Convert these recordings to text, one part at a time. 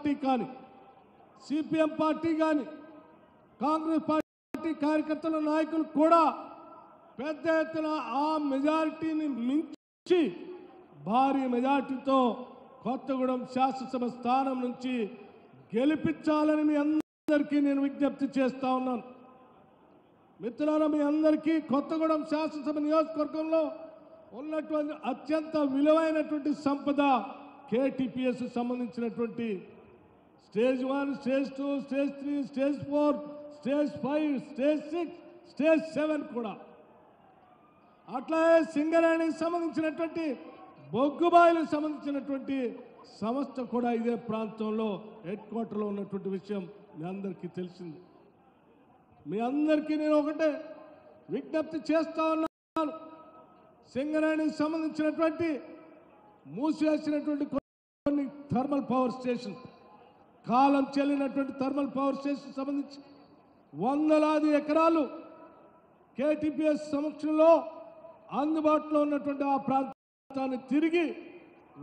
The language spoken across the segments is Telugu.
పార్టీ కానీ సిపిఎం పార్టీ కానీ కాంగ్రెస్ పార్టీ కార్యకర్తల నాయకులు కూడా పెద్ద ఎత్తున ఆ మెజారిటీని మించి భారీ మెజారిటీతో కొత్తగూడెం శాసనసభ స్థానం నుంచి గెలిపించాలని మీ అందరికీ నేను విజ్ఞప్తి చేస్తా ఉన్నాను. మిత్రులారా, మీ అందరికీ కొత్తగూడెం శాసనసభ నియోజకవర్గంలో ఉన్నటువంటి అత్యంత విలువైనటువంటి సంపద కేటీపీఎస్ సంబంధించినటువంటి stage 1, stage 2, stage 3, stage 4, stage 5, stage 6, stage 7 కూడా. అట్లాగే సింగరేణికి సంబంధించినటువంటి బొగ్గుబాయిలకు సంబంధించినటువంటి సంస్థ కూడా ఇదే ప్రాంతంలో హెడ్ క్వార్టర్లో ఉన్నటువంటి విషయం మీ అందరికీ తెలిసింది. మీ అందరికీ నేను ఒకటే విజ్ఞప్తి చేస్తా ఉన్నాను. సింగరేణికి సంబంధించినటువంటి మూసివేసినటువంటి కొన్ని థర్మల్ పవర్ స్టేషన్, కాలం చెల్లినటువంటి థర్మల్ పవర్ స్టేషన్ సంబంధించి వందలాది ఎకరాలు కేటీపీఎస్ సమక్షంలో అందుబాటులో ఉన్నటువంటి ఆ ప్రాంతాన్ని తిరిగి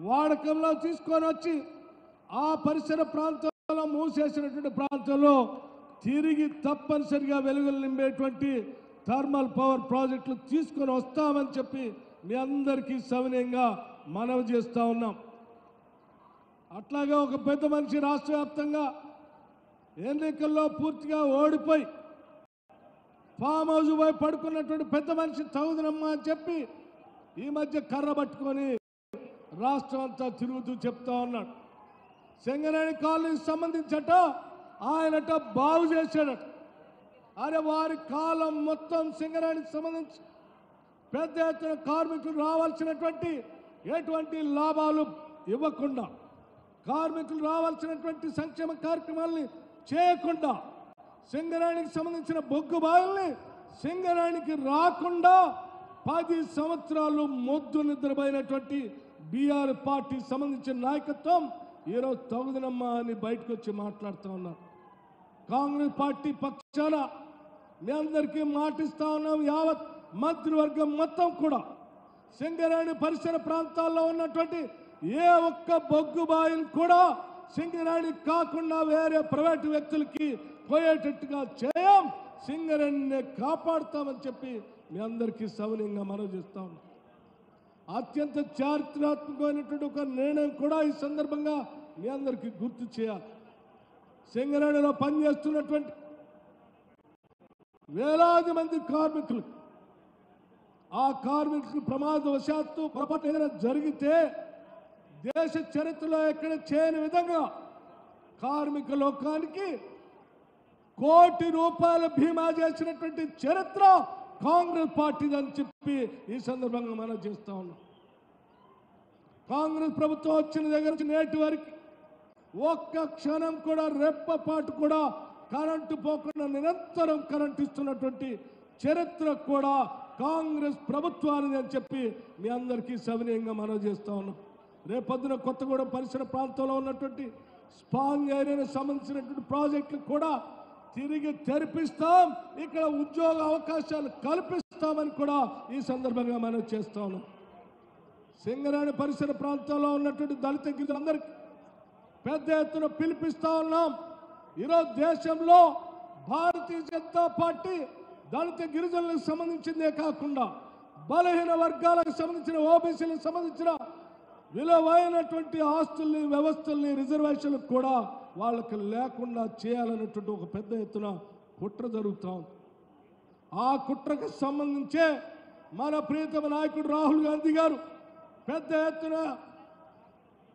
వాడకంలో తీసుకొని వచ్చి ఆ పరిసర ప్రాంతాల్లో మూసేసినటువంటి ప్రాంతంలో తిరిగి తప్పనిసరిగా వెలుగులు నింపేటువంటి థర్మల్ పవర్ ప్రాజెక్టులు తీసుకొని వస్తామని చెప్పి మీ అందరికీ సవినయంగా మనవి చేస్తూ ఉన్నాం. అట్లాగే ఒక పెద్ద మనిషి రాష్ట్ర వ్యాప్తంగా ఎన్నికల్లో పూర్తిగా ఓడిపోయి ఫామ్ హౌస్ పోయి పడుకున్నటువంటి పెద్ద మనిషి తగుదనమ్మా అని చెప్పి ఈ మధ్య కర్ర పట్టుకొని రాష్ట్రం అంతా తిరుగుతూ చెప్తా ఉన్నాడు. సింగరేణి కాలనీకి సంబంధించట ఆయనట బాగు చేశాడట. అరే, వారి కాలం మొత్తం సింగరేణికి సంబంధించి పెద్ద ఎత్తున కార్మికులు రావాల్సినటువంటి ఎటువంటి లాభాలు ఇవ్వకుండా, కార్మికులు రావాల్సినటువంటి సంక్షేమ కార్యక్రమాలని చేయకుండా, సింగరేణికి సంబంధించిన బొగ్గు బావుల్ని సింగరేణికి రాకుండా 10 సంవత్సరాలు మొద్దు నిద్రపోయినటువంటి బీఆర్ పార్టీ సంబంధించిన నాయకత్వం ఈరోజు తగుదనమ్మా అని బయటకు వచ్చి మాట్లాడుతూ ఉన్నారు. కాంగ్రెస్ పార్టీ పక్షాన మీ అందరికీ మాటిస్తా ఉన్నాం. యావత్ మంత్రివర్గం మొత్తం కూడా సింగరేణి పరిసర ప్రాంతాల్లో ఉన్నటువంటి ఏ ఒక్క బొగ్గు బాయిని కూడా సింగరేణి కాకుండా వేరే ప్రైవేటు వ్యక్తులకి పోయేటట్టుగా చేయం, సింగరేణిని కాపాడుతామని చెప్పి మీ అందరికీ సవినయంగా మనవి చేస్తా ఉన్నాం. అత్యంత చారిత్రాత్మకమైనటువంటి ఒక నిర్ణయం కూడా ఈ సందర్భంగా మీ అందరికీ గుర్తు చేయాలి. సింగరేణిలో పనిచేస్తున్నటువంటి వేలాది మంది కార్మికులు, ఆ కార్మికులు ప్రమాదవశాత్తు పొరపాటు ఏదైనా జరిగితే దేశ చరిత్రలో ఎక్కడ చేయని విధంగా కార్మిక లోకానికి ₹1 కోటి బీమా చేసినటువంటి చరిత్ర కాంగ్రెస్ పార్టీది అని చెప్పి ఈ సందర్భంగా మనం చేస్తా ఉన్నాం. కాంగ్రెస్ ప్రభుత్వం వచ్చిన దగ్గర నుంచి నేటి వరకు ఒక్క క్షణం కూడా రెప్పపాటు కూడా కరెంటు పోకుండా నిరంతరం కరెంటు ఇస్తున్నటువంటి చరిత్ర కూడా కాంగ్రెస్ ప్రభుత్వానిది అని చెప్పి మీ అందరికీ సవినయంగా మనం చేస్తా ఉన్నాం. రేపొద్దున కొత్తగూడెం పరిసర ప్రాంతంలో ఉన్నటువంటి స్పాంజ్ ఏరియాకు సంబంధించినటువంటి ప్రాజెక్టులు కూడా తిరిగి తెరిపిస్తాం, ఇక్కడ ఉద్యోగ అవకాశాలు కల్పిస్తామని కూడా ఈ సందర్భంగా మనం చేస్తా ఉన్నాం. సింగరేణి పరిసర ప్రాంతాల్లో ఉన్నటువంటి దళిత గిరిజనులందరికీ పెద్ద ఎత్తున పిలిపిస్తా ఉన్నాం. ఈరోజు దేశంలో భారతీయ జనతా పార్టీ దళిత గిరిజనులకు సంబంధించిందే కాకుండా బలహీన వర్గాలకు సంబంధించిన ఓబీసీలకు సంబంధించిన విలువైనటువంటి ఆస్తుల్ని, వ్యవస్థల్ని, రిజర్వేషన్లు కూడా వాళ్ళకి లేకుండా చేయాలనేటువంటి ఒక పెద్ద ఎత్తున కుట్ర జరుగుతూ ఉంది. ఆ కుట్రకు సంబంధించే మన ప్రియతమ నాయకుడు రాహుల్ గాంధీ గారు పెద్ద ఎత్తున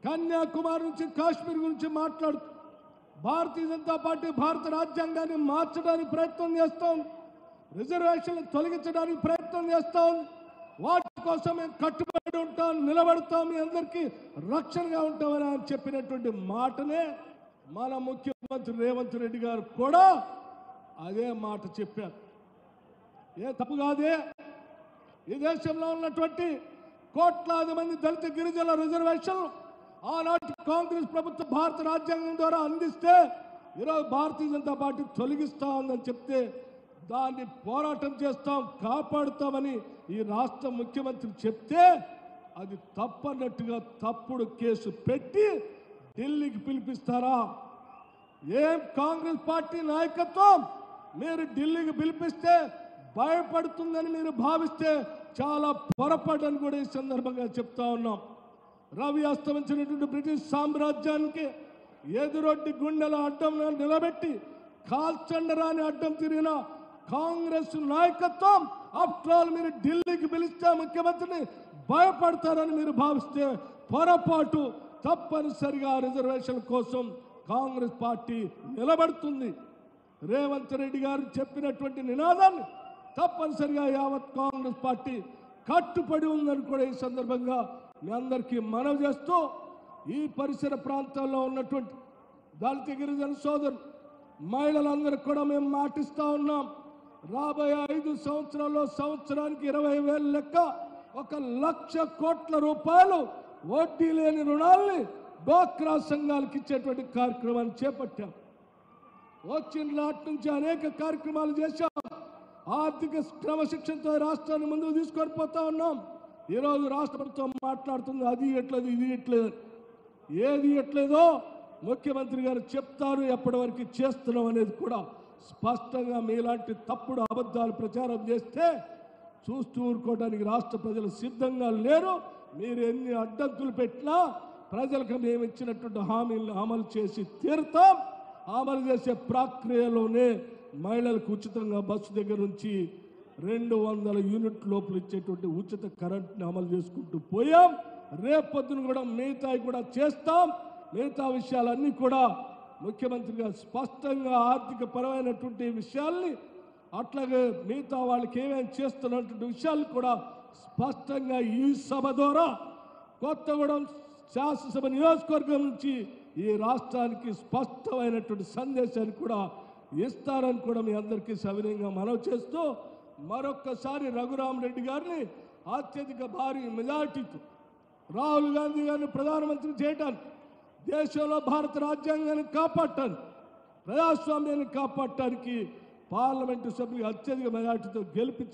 కన్యాకుమారి నుంచి కాశ్మీర్ గురించి మాట్లాడుతూ భారతీయ జనతా పార్టీ భారత రాజ్యాంగాన్ని మార్చడానికి ప్రయత్నం చేస్తూ ఉంది, రిజర్వేషన్లు తొలగించడానికి ప్రయత్నం చేస్తూ ఉంది. వాటి కోసం మేము కట్టుబడి ఉంటాం, నిలబడతాం, మీ అందరికీ రక్షణగా ఉంటామని ఆయన చెప్పినటువంటి మాటనే మన ముఖ్యమంత్రి రేవంత్ రెడ్డి గారు కూడా అదే మాట చెప్పారు. ఏ తప్పు కాదే, ఈ దేశంలో ఉన్నటువంటి కోట్లాది మంది దళిత గిరిజనుల రిజర్వేషన్లు ఆనాటి కాంగ్రెస్ ప్రభుత్వం భారత రాజ్యాంగం ద్వారా అందిస్తే ఈరోజు భారతీయ జనతా పార్టీ తొలగిస్తా ఉందని చెప్తే దాన్ని పోరాటం చేస్తాం, కాపాడుతామని ఈ రాష్ట్ర ముఖ్యమంత్రి చెప్తే అది తప్పన్నట్టుగా తప్పుడు కేసు పెట్టి ఢిల్లీకి పిలిపిస్తారా? ఏం కాంగ్రెస్ పార్టీ నాయకత్వం మీరు ఢిల్లీకి పిలిపిస్తే భయపడుతుందని మీరు భావిస్తే చాలా పొరపాటని కూడా ఈ సందర్భంగా చెప్తా ఉన్నాం. రవి అస్తమించినటువంటి బ్రిటిష్ సామ్రాజ్యానికి ఎదురొడ్డి గుండెల అడ్డం నిలబెట్టి కాల్చండరాని అడ్డం తిరిగిన కాంగ్రెస్ నాయకత్వం ఆఫ్టర్ ఆల్ మీరు ఢిల్లీకి పిలిస్తే ముఖ్యమంత్రిని భయపడతారని మీరు భావిస్తే పొరపాటు. తప్పనిసరిగా రిజర్వేషన్ కోసం కాంగ్రెస్ పార్టీ నిలబడుతుంది. రేవంత్ రెడ్డి గారు చెప్పినటువంటి నినాదాన్ని తప్పనిసరిగా యావత్ కాంగ్రెస్ పార్టీ కట్టుబడి ఉందని కూడా ఈ సందర్భంగా మీ అందరికీ మనవి చేస్తూ, ఈ పరిసర ప్రాంతాల్లో ఉన్నటువంటి దళిత గిరిజన సోదరులు మహిళలందరికీ కూడా మేము మాటిస్తా ఉన్నాం. రాబోయే 5 సంవత్సరాల్లో సంవత్సరానికి 20,000 లెక్క 1,00,000 కోట్ల రూపాయలు వడ్డీ లేని రుణాల్ని డ్వాక్రా సంఘాలకు ఇచ్చేటువంటి కార్యక్రమాన్ని చేపట్టాం. వచ్చిన నాటి నుంచి అనేక కార్యక్రమాలు చేశాం. ఆర్థిక క్రమశిక్షణతో రాష్ట్రాన్ని ముందుకు తీసుకొని పోతా ఉన్నాం. ఈరోజు రాష్ట్ర ప్రభుత్వం మాట్లాడుతుంది అది ఇట్లేదు ఇది ఇట్లేదు. ఏది ఇట్లేదో ముఖ్యమంత్రి గారు చెప్తారు, ఎప్పటి వరకు చేస్తున్నాం అనేది కూడా స్పష్టంగా. మీలాంటి తప్పుడు అబద్ధాలు ప్రచారం చేస్తే చూస్తూ ఊరుకోవడానికి రాష్ట్ర ప్రజలు సిద్ధంగా లేరు. మీరు ఎన్ని అడ్డంకులు పెట్టినా ప్రజలకు మేము ఇచ్చినటువంటి హామీలను అమలు చేసి తీరుతాం. అమలు చేసే ప్రక్రియలోనే మహిళలకు ఉచితంగా బస్సు దగ్గర నుంచి 200 యూనిట్ లోపల ఇచ్చేటువంటి ఉచిత కరెంట్ని అమలు చేసుకుంటూ పోయాం. రేపొద్దున కూడా మిగతాయి కూడా చేస్తాం. మిగతా విషయాలన్నీ కూడా ముఖ్యమంత్రి గారు స్పష్టంగా ఆర్థిక పరమైనటువంటి విషయాల్ని, అట్లాగే మిగతా వాళ్ళకి ఏమేమి చేస్తున్నటువంటి విషయాలు కూడా స్పష్టంగా ఈ సభ ద్వారా కొత్తగూడెం శాసనసభ నియోజకవర్గం నుంచి ఈ రాష్ట్రానికి స్పష్టమైనటువంటి సందేశాన్ని కూడా ఇస్తారని కూడా మీ అందరికీ సవినయంగా మనవి చేస్తూ, మరొక్కసారి రఘురామరెడ్డి గారిని అత్యధిక భారీ మెజార్టీతో రాహుల్ గాంధీ గారిని ప్రధానమంత్రి చేయటానికి, దేశంలో భారత రాజ్యాంగాన్ని కాపాడటానికి, ప్రజాస్వామ్యాన్ని కాపాడటానికి పార్లమెంటు సభ్యులు అత్యధిక మెజార్టీతో గెలిపించి